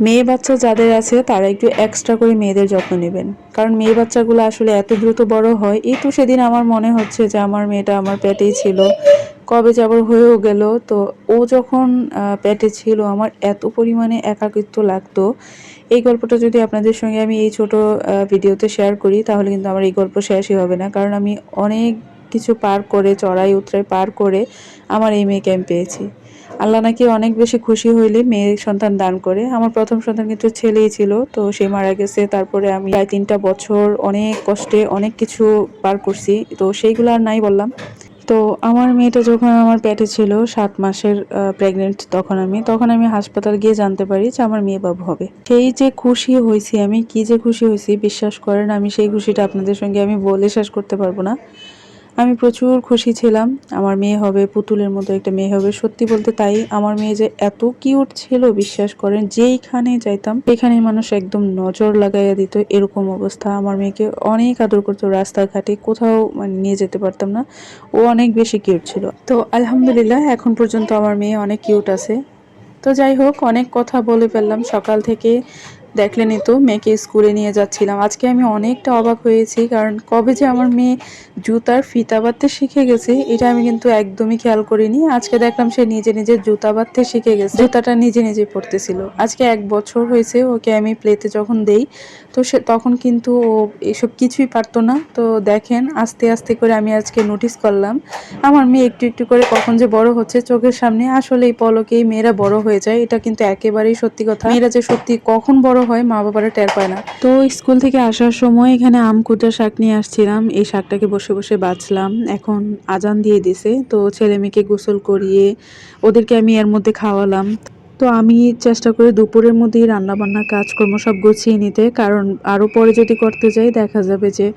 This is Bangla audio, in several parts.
মেয়ে বাচ্চা যাদের আছে তারা একটু এক্সট্রা করে মেয়েদের যত্ন নেবেন, কারণ মেয়ে বাচ্চাগুলো আসলে এত দ্রুত বড় হয়। এই তো সেদিন আমার মনে হচ্ছে যে আমার মেয়েটা আমার পেটেই ছিল, কবে যে আবার হয়েও গেল। তো ও যখন পেটে ছিল আমার এত পরিমাণে একাকিত্ব লাগতো। এই গল্পটা যদি আপনাদের সঙ্গে আমি এই ছোট ভিডিওতে শেয়ার করি তাহলে কিন্তু আমার এই গল্প শেষই হবে না, কারণ আমি অনেক কিছু পার করে, চড়াই উতরাই পার করে আমার এই মেয়েকে আমি পেয়েছি। আল্লাহ নাকি অনেক বেশি খুশি হইলে মেয়ে সন্তান দান করে। আমার প্রথম সন্তান কিন্তু ছেলেই ছিল, তো সে মারা গেছে। তারপরে আমি প্রায় 3টা বছর অনেক কষ্টে অনেক কিছু পার করছি, তো সেইগুলো আর নাই বললাম। তো আমার মেয়েটা যখন আমার পেটে ছিল 7 মাসের প্রেগনেন্ট, তখন আমি হাসপাতাল গিয়ে জানতে পারি যে আমার মেয়ে বাবু হবে। সেই যে খুশি হয়েছি আমি, কি যে খুশি হয়েছি বিশ্বাস করেন, আমি সেই খুশিটা আপনাদের সঙ্গে আমি বলে শেষ করতে পারবো না। আমি প্রচুর খুশি ছিলাম, আমার মেয়ে হবে, পুতুলের মতো একটা মেয়ে হবে। সত্যি বলতে তাই, আমার মেয়ে যে এত কিউট ছিল বিশ্বাস করেন, যেইখানে যাইতাম সেখানে মানুষ একদম নজর লাগাইয়া দিত, এরকম অবস্থা। আমার মেয়েকে অনেক আদর করতো, রাস্তাঘাটে কোথাও মানে নিয়ে যেতে পারতাম না, ও অনেক বেশি কিউট ছিল। তো আলহামদুলিল্লাহ এখন পর্যন্ত আমার মেয়ে অনেক কিউট আছে। তো যাই হোক, অনেক কথা বলে ফেললাম সকাল থেকে। দেখলেনই তো মেয়েকে স্কুলে নিয়ে যাচ্ছিলাম, আজকে আমি অনেকটা অবাক হয়েছি, কারণ কবে যে আমার মেয়ে জুতার ফিতা বাঁধতে শিখে গেছে এটা আমি কিন্তু একদমই খেয়াল করিনি। আজকে দেখলাম সে নিজে নিজে জুতা বাঁধতে শিখে গেছে, জুতাটা নিজে নিজে পড়তেছিল। আজকে 1 বছর হয়েছে ওকে আমি প্লেতে যখন দেই, তো সে তখন কিন্তু ও এসব কিছুই পারতো না। তো দেখেন আস্তে আস্তে করে আমি আজকে নোটিস করলাম আমার মেয়ে একটু একটু করে কখন যে বড় হচ্ছে চোখের সামনে। আসলে এই পলকেই মেয়েরা বড় হয়ে যায়, এটা কিন্তু একেবারেই সত্যি কথা। মেয়েরা যে সত্যি কখন বড় হয় মা বাবারা টের পায় না। তো স্কুল থেকে আসার সময় এখানে আমকুটা শাক নিয়ে আসছিলাম, এই শাকটাকে বসে বসে বাছলাম। এখন আজান দিয়ে দিছে, তো ছেলে মেয়েকে গোসল করিয়ে ওদেরকে আমি এর মধ্যে খাওয়ালাম। তো আমি চেষ্টা করি দুপুরের মধ্যেই রান্নাবান্না কাজকর্ম সব গুছিয়ে নিতে, কারণ আরও পরে যদি করতে যাই দেখা যাবে যে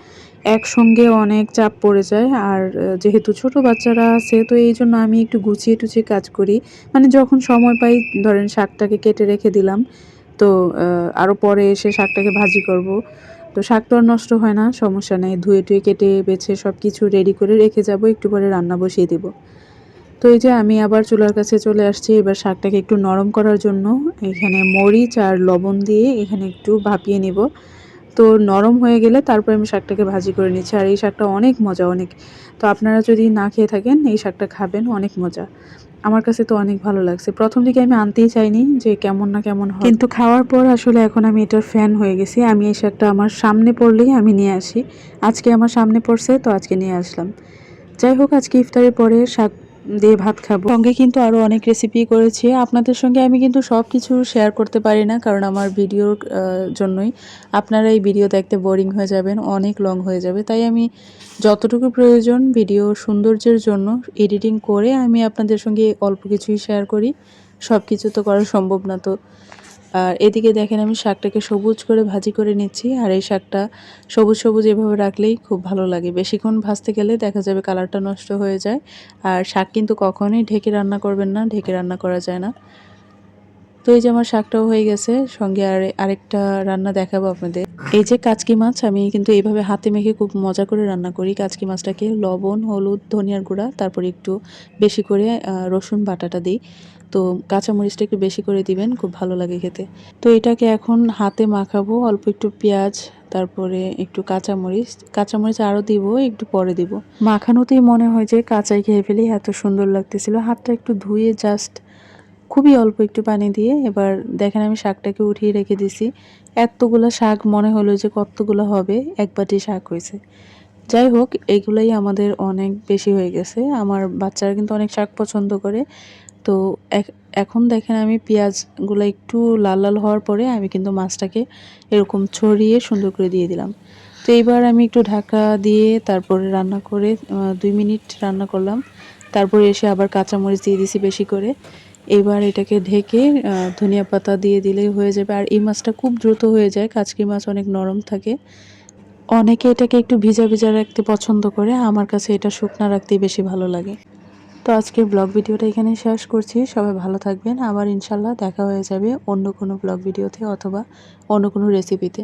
একসঙ্গে অনেক চাপ পড়ে যায়। আর যেহেতু ছোট বাচ্চারা আছে, তো এই জন্য আমি একটু গুছিয়ে টুছিয়ে কাজ করি। মানে যখন সময় পাই, ধরেন শাকটাকে কেটে রেখে দিলাম, তো আরও পরে এসে শাকটাকে ভাজি করব। তো শাক তো আর নষ্ট হয় না, সমস্যা নেই, ধুয়ে টুয়ে কেটে বেছে সব কিছু রেডি করে রেখে যাব, একটু পরে রান্না বসিয়ে দেব। তো এই যে আমি আবার চুলার কাছে চলে আসছি, এবার শাকটাকে একটু নরম করার জন্য এখানে মরিচ আর লবণ দিয়ে এখানে একটু ভাপিয়ে নিব। তো নরম হয়ে গেলে তারপর আমি শাকটাকে ভাজি করে নিচ্ছি। আর এই শাকটা অনেক মজা, অনেক। তো আপনারা যদি না খেয়ে থাকেন এই শাকটা খাবেন, অনেক মজা। আমার কাছে তো অনেক ভালো লাগছে। প্রথম দিকে আমি আনতেই চাইনি যে কেমন না কেমন হয়, কিন্তু খাওয়ার পর আসলে এখন আমি এটার ফ্যান হয়ে গেছি। আমি এই শাকটা আমার সামনে পড়লেই আমি নিয়ে আসি। আজকে আমার সামনে পড়ছে তো আজকে নিয়ে আসলাম। যাই হোক, আজকে ইফতারের পরে শাক দিয়ে ভাত খাবো। সঙ্গে কিন্তু আরো অনেক রেসিপি করেছি, আপনাদের সঙ্গে আমি কিন্তু সব কিছু শেয়ার করতে পারি না, কারণ আমার ভিডিওর জন্যই আপনারা এই ভিডিও দেখতে বোরিং হয়ে যাবেন, অনেক লং হয়ে যাবে। তাই আমি যতটুকু প্রয়োজন ভিডিও সৌন্দর্যের জন্য এডিটিং করে আমি আপনাদের সঙ্গে অল্প কিছুই শেয়ার করি, সব কিছু তো করা সম্ভব না। তো আর এদিকে দেখেন আমি শাকটাকে সবুজ করে ভাজি করে নিচ্ছি। আর এই শাকটা সবুজ সবুজ এভাবে রাখলেই খুব ভালো লাগে, বেশিক্ষণ ভাজতে গেলে দেখা যাবে কালারটা নষ্ট হয়ে যায়। আর শাক কিন্তু কখনোই ঢেকে রান্না করবেন না, ঢেকে রান্না করা যায় না। তো এই যে আমার শাকটাও হয়ে গেছে, সঙ্গে আরেকটা রান্না দেখাবো আপনাদের। এই যে কাচকি মাছ, আমি কিন্তু এইভাবে হাতে মেখে খুব মজা করে রান্না করি। কাচকি মাছটাকে লবণ, হলুদ, ধনিয়ার গুঁড়া, তারপরে একটু বেশি করে রসুন বাটাটা দিই। তো কাঁচামরিচটা একটু বেশি করে দিবেন, খুব ভালো লাগে খেতে। তো এটাকে এখন হাতে মাখাবো, অল্প একটু পেঁয়াজ, তারপরে একটু কাঁচামরিচ আরও দিব, একটু পরে দিব। মাখানোতেই মনে হয় যে কাঁচাই খেয়ে ফেলি, এত সুন্দর লাগতেছিল। হাতটা একটু ধুয়ে জাস্ট খুবই অল্প একটু পানি দিয়ে এবার দেখেন আমি শাকটাকে উঠিয়ে রেখে দিছি। এতগুলা শাক মনে হলো যে কতগুলো হবে, এক বাটি শাক হয়েছে। যাই হোক, এগুলাই আমাদের অনেক বেশি হয়ে গেছে। আমার বাচ্চারা কিন্তু অনেক শাক পছন্দ করে। তো এখন দেখেন আমি পেঁয়াজগুলো একটু লাল লাল হওয়ার পরে আমি কিন্তু মাছটাকে এরকম ছড়িয়ে সুন্দর করে দিয়ে দিলাম। তো এইবার আমি একটু ঢাকা দিয়ে তারপরে রান্না করে 2 মিনিট রান্না করলাম। তারপরে এসে আবার কাঁচামরিচ দিয়ে দিছি বেশি করে। এবার এটাকে ঢেকে ধনিয়া পাতা দিয়ে দিলেই হয়ে যাবে। আর এই মাছটা খুব দ্রুত হয়ে যায়, কাচকি মাছ অনেক নরম থাকে। অনেকে এটাকে একটু ভিজা ভিজা রাখতে পছন্দ করে, আমার কাছে এটা শুকনা রাখতেই বেশি ভালো লাগে। তো আজকের ব্লগ ভিডিওটা এখানেই শেষ করছি। সবাই ভালো থাকবেন, আবার ইনশাল্লাহ দেখা হয়ে যাবে অন্য কোনো ব্লগ ভিডিওতে অথবা অন্য কোনো রেসিপিতে।